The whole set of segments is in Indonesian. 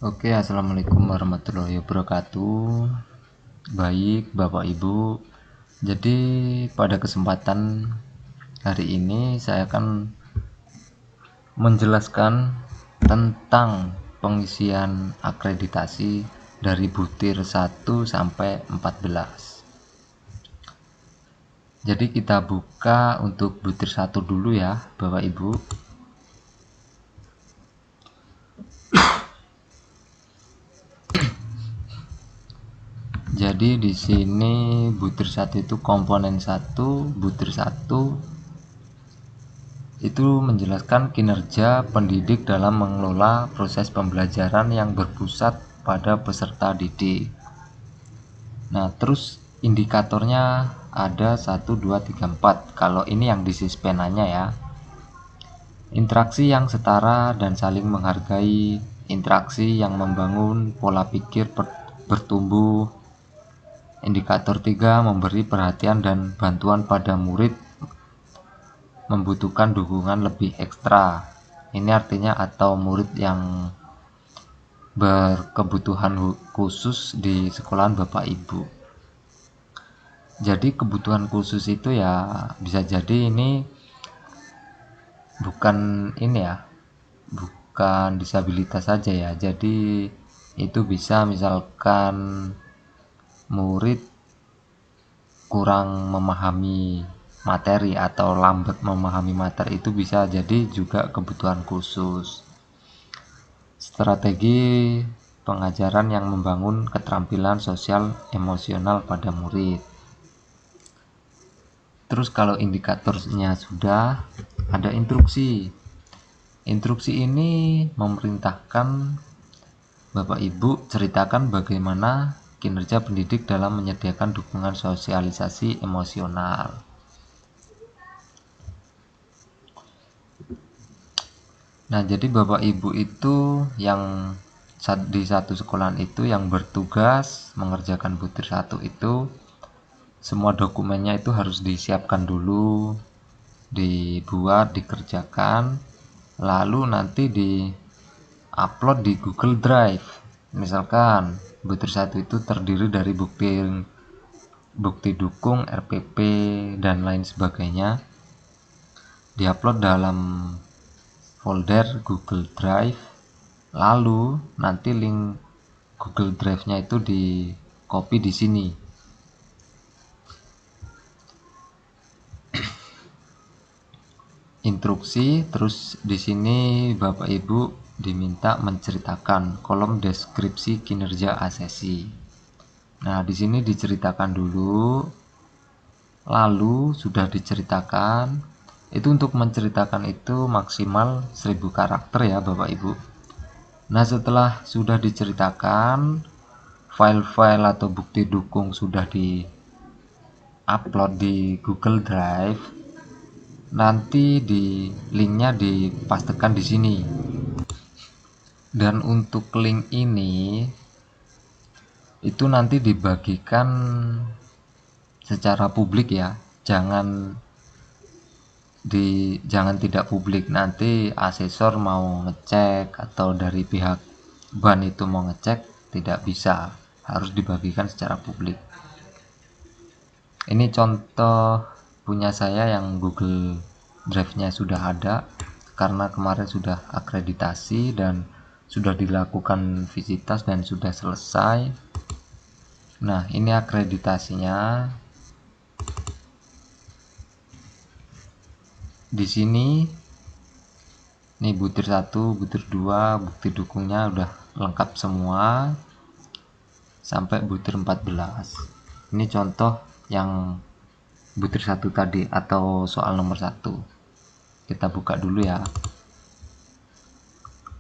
Oke, assalamualaikum warahmatullahi wabarakatuh. Baik, Bapak Ibu. Jadi, pada kesempatan hari ini saya akan menjelaskan tentang pengisian akreditasi dari butir 1 sampai 14. Jadi kita buka untuk butir 1 dulu ya, Bapak Ibu. Jadi di sini butir 1 itu komponen 1, butir 1 itu menjelaskan kinerja pendidik dalam mengelola proses pembelajaran yang berpusat pada peserta didik. Nah, terus indikatornya ada 1, 2, 3, 4. Kalau ini yang di sis penanya ya. Interaksi yang setara dan saling menghargai, interaksi yang membangun pola pikir bertumbuh. Indikator 3, memberi perhatian dan bantuan pada murid membutuhkan dukungan lebih ekstra. Ini artinya atau murid yang berkebutuhan khusus di sekolahan Bapak Ibu. Jadi kebutuhan khusus itu ya bisa jadi ini bukan bukan disabilitas saja ya. Jadi itu bisa misalkan murid kurang memahami materi atau lambat memahami materi, itu bisa jadi juga kebutuhan khusus. Strategi pengajaran yang membangun keterampilan sosial emosional pada murid. Terus kalau indikatornya sudah, ada instruksi. Instruksi ini memerintahkan Bapak Ibu ceritakan bagaimana kinerja pendidik dalam menyediakan dukungan sosialisasi emosional. Nah, jadi Bapak Ibu itu yang di satu sekolahan itu yang bertugas mengerjakan butir 1 itu semua dokumennya itu harus disiapkan dulu, dibuat, dikerjakan, lalu nanti di-upload di Google Drive. Misalkan butir 1 itu terdiri dari bukti dukung, RPP, dan lain sebagainya. Diupload dalam folder Google Drive, lalu nanti link Google Drive-nya itu di copy di sini. Instruksi, terus di sini Bapak Ibu diminta menceritakan kolom deskripsi kinerja asesi. Nah, di sini diceritakan dulu, lalu sudah diceritakan, itu untuk menceritakan itu maksimal 1000 karakter ya Bapak Ibu. Nah, setelah sudah diceritakan, file-file atau bukti dukung sudah di-upload di Google Drive, nanti di linknya dipastikan di sini. Dan untuk link ini itu nanti dibagikan secara publik ya, jangan tidak publik. Nanti asesor mau ngecek atau dari pihak ban itu mau ngecek, tidak bisa, harus dibagikan secara publik. Ini contoh punya saya yang Google Drive-nya sudah ada, karena kemarin sudah akreditasi dan sudah dilakukan visitas dan sudah selesai. Nah, ini akreditasinya. Di sini nih butir 1, butir 2, bukti dukungnya udah lengkap semua sampai butir 14. Ini contoh yang butir 1 tadi atau soal nomor 1. Kita buka dulu ya.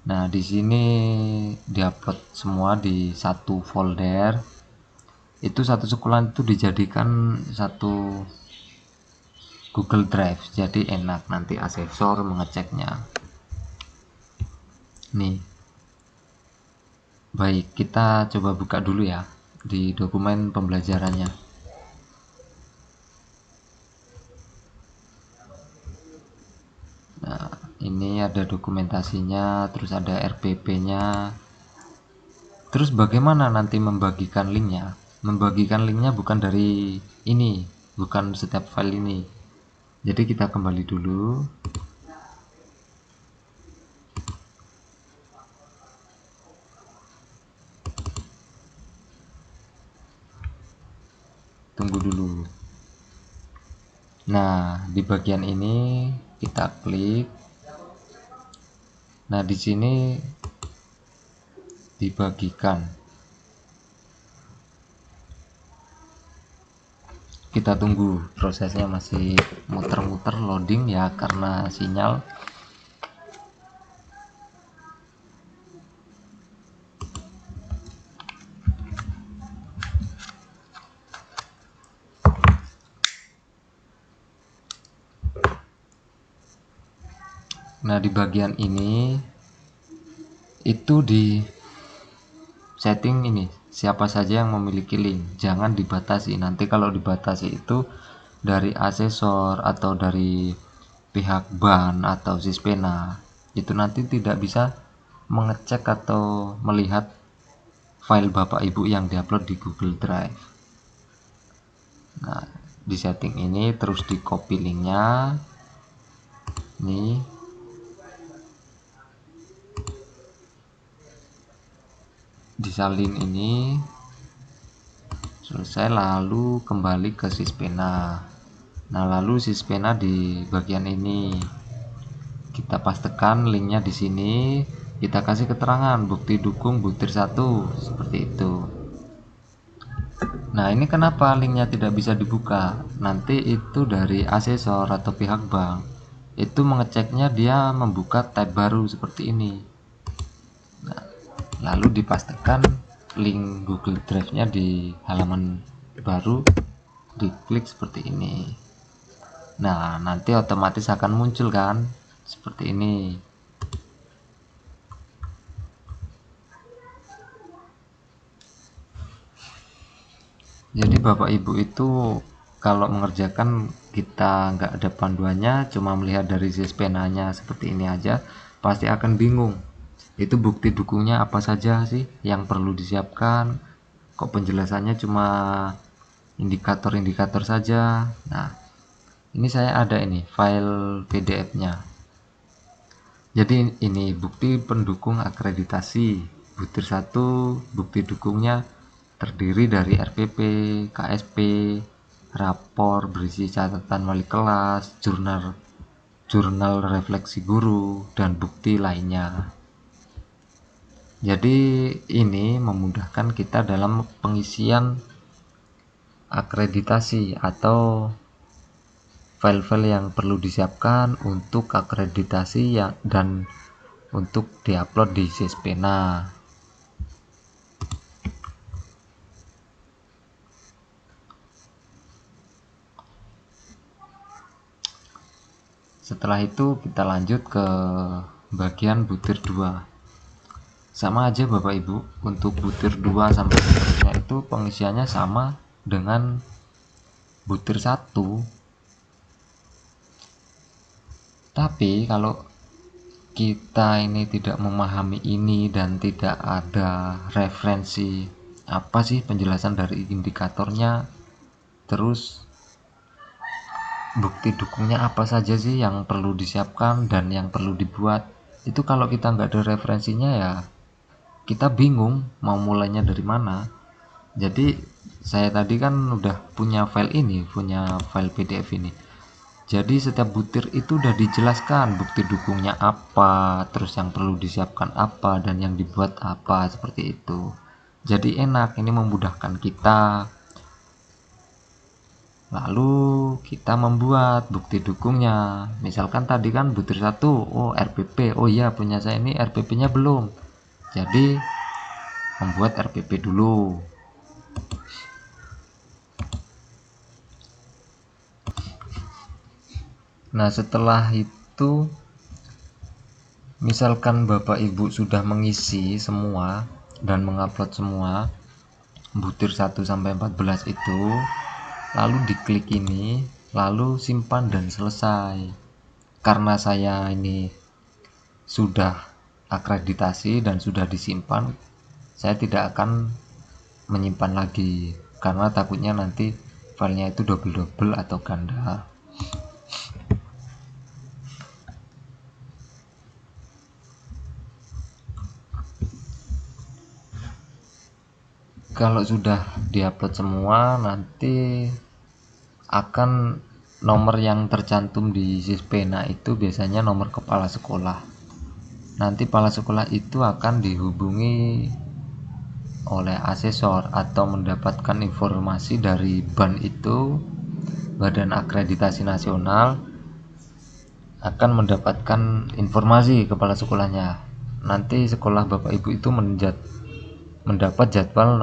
Nah, di sini diupload semua di satu folder. Itu satu sekolahan itu dijadikan satu Google Drive, jadi enak nanti asesor mengeceknya. Nih, baik, kita coba buka dulu ya di dokumen pembelajarannya. Nah, ini ada dokumentasinya, terus ada RPP-nya. Terus bagaimana nanti membagikan linknya? Membagikan linknya bukan dari ini, bukan setiap file ini. Jadi kita kembali dulu. Tunggu dulu. Nah, di bagian ini kita klik. Nah, di sini dibagikan. Kita tunggu, prosesnya masih muter-muter loading ya karena sinyal. Nah, di bagian ini itu di setting ini, siapa saja yang memiliki link, jangan dibatasi. Nanti kalau dibatasi itu dari asesor atau dari pihak ban atau Sispena, itu nanti tidak bisa mengecek atau melihat file Bapak Ibu yang diupload di Google Drive. Nah, di setting ini terus di copy linknya. Nih, disalin ini selesai, lalu kembali ke Sispena. Nah, lalu Sispena di bagian ini kita pastekan linknya di sini, kita kasih keterangan bukti dukung butir 1 seperti itu. Nah, ini kenapa linknya tidak bisa dibuka? Nanti itu dari asesor atau pihak bank itu mengeceknya, dia membuka tab baru seperti ini. Nah, lalu dipastikan link Google Drive-nya di halaman baru, diklik seperti ini. Nah, nanti otomatis akan muncul kan seperti ini. Jadi Bapak Ibu itu kalau mengerjakan, kita nggak ada panduannya, cuma melihat dari Sispenanya seperti ini aja, pasti akan bingung. Itu bukti dukungnya apa saja sih yang perlu disiapkan? Kok penjelasannya cuma indikator-indikator saja? Nah, ini saya ada ini file PDF-nya. Jadi ini bukti pendukung akreditasi butir 1, bukti dukungnya terdiri dari RPP, KSP, rapor berisi catatan wali kelas, jurnal refleksi guru, dan bukti lainnya. Jadi ini memudahkan kita dalam pengisian akreditasi atau file-file yang perlu disiapkan untuk akreditasi dan untuk diupload di Sispena. Setelah itu kita lanjut ke bagian butir 2. Sama aja Bapak Ibu, untuk butir 2 sampai seterusnya itu pengisiannya sama dengan butir 1. Tapi kalau kita ini tidak memahami ini dan tidak ada referensi apa sih penjelasan dari indikatornya, terus bukti dukungnya apa saja sih yang perlu disiapkan dan yang perlu dibuat, itu kalau kita nggak ada referensinya ya kita bingung mau mulainya dari mana. Jadi saya tadi kan udah punya file ini, punya file PDF ini. Jadi setiap butir itu udah dijelaskan bukti dukungnya apa, terus yang perlu disiapkan apa, dan yang dibuat apa, seperti itu. Jadi enak, ini memudahkan kita. Lalu kita membuat bukti dukungnya. Misalkan tadi kan butir 1, oh RPP, oh iya punya saya ini RPP-nya belum. Jadi membuat RPP dulu. Nah, setelah itu misalkan Bapak Ibu sudah mengisi semua dan mengupload semua butir 1 sampai 14 itu, lalu diklik ini, lalu simpan dan selesai. Karena saya ini sudah akreditasi dan sudah disimpan, saya tidak akan menyimpan lagi karena takutnya nanti filenya itu double atau ganda. Kalau sudah diupload semua, nanti akan nomor yang tercantum di Sispena itu biasanya nomor kepala sekolah. Nanti kepala sekolah itu akan dihubungi oleh asesor atau mendapatkan informasi dari BAN itu, Badan Akreditasi Nasional, akan mendapatkan informasi kepala sekolahnya. Nanti sekolah Bapak Ibu itu mendapat jadwal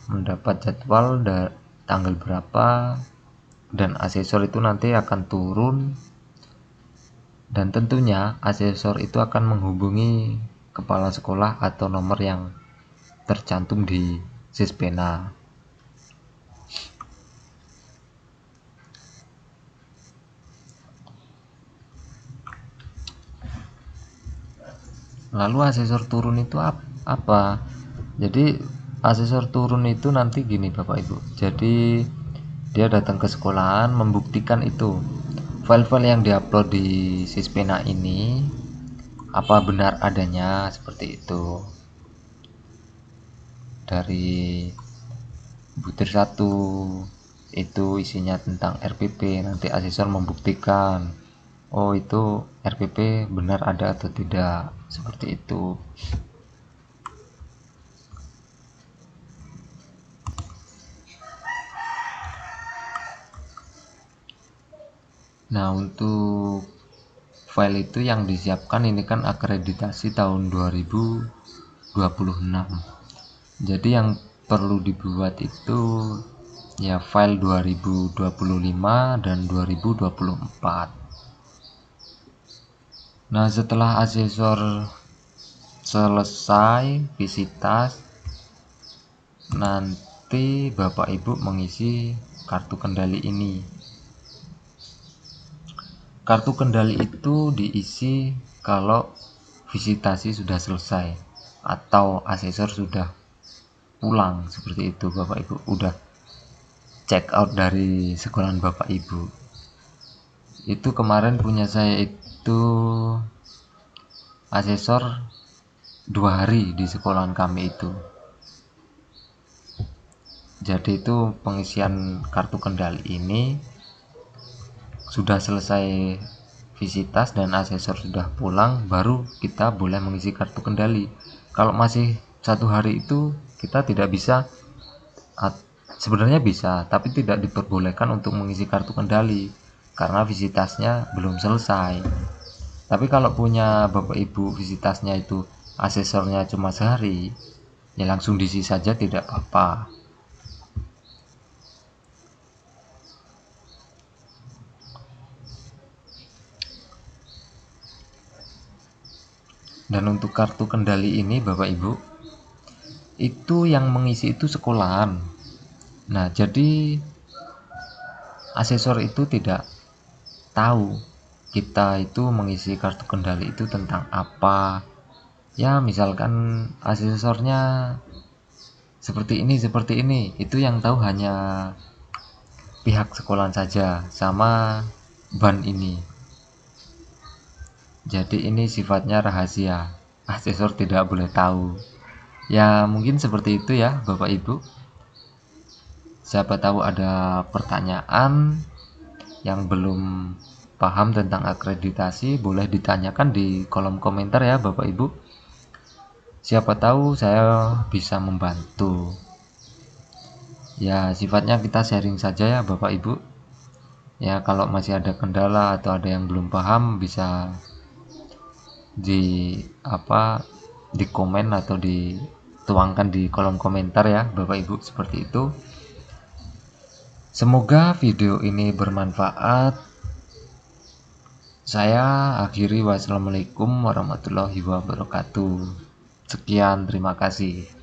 mendapat jadwal tanggal berapa, dan asesor itu nanti akan turun, dan tentunya asesor itu akan menghubungi kepala sekolah atau nomor yang tercantum di Sispena. Lalu asesor turun itu apa? Jadi asesor turun itu nanti gini Bapak Ibu. Jadi dia datang ke sekolahan membuktikan itu file-file yang diupload di Sispena ini apa benar adanya seperti itu. Dari butir 1 itu isinya tentang RPP, nanti asesor membuktikan oh itu RPP benar ada atau tidak, seperti itu. Nah, untuk file itu yang disiapkan ini kan akreditasi tahun 2026. Jadi yang perlu dibuat itu ya file 2025 dan 2024. Nah, setelah asesor selesai visitas, nanti Bapak Ibu mengisi kartu kendali ini. Kartu kendali itu diisi kalau visitasi sudah selesai atau asesor sudah pulang, seperti itu Bapak Ibu, udah check out dari sekolahan Bapak Ibu. Itu kemarin punya saya itu asesor 2 hari di sekolahan kami itu. Jadi itu pengisian kartu kendali ini sudah selesai visitas dan asesor sudah pulang, baru kita boleh mengisi kartu kendali. Kalau masih 1 hari itu kita tidak bisa, sebenarnya bisa, tapi tidak diperbolehkan untuk mengisi kartu kendali karena visitasnya belum selesai. Tapi kalau punya Bapak Ibu visitasnya itu asesornya cuma sehari, ya langsung diisi saja, tidak apa-apa. Dan untuk kartu kendali ini Bapak Ibu, itu yang mengisi itu sekolahan. Nah, jadi asesor itu tidak tahu kita itu mengisi kartu kendali itu tentang apa. Ya, misalkan asesornya seperti ini, itu yang tahu hanya pihak sekolahan saja sama BAN ini. Jadi ini sifatnya rahasia, asesor tidak boleh tahu. Ya mungkin seperti itu ya Bapak Ibu. Siapa tahu ada pertanyaan yang belum paham tentang akreditasi, boleh ditanyakan di kolom komentar ya Bapak Ibu. Siapa tahu saya bisa membantu. Ya sifatnya kita sharing saja ya Bapak Ibu. Ya kalau masih ada kendala atau ada yang belum paham, bisa di komen atau dituangkan di kolom komentar ya Bapak Ibu, seperti itu. Semoga video ini bermanfaat. Saya akhiri, wassalamualaikum warahmatullahi wabarakatuh. Sekian, terima kasih.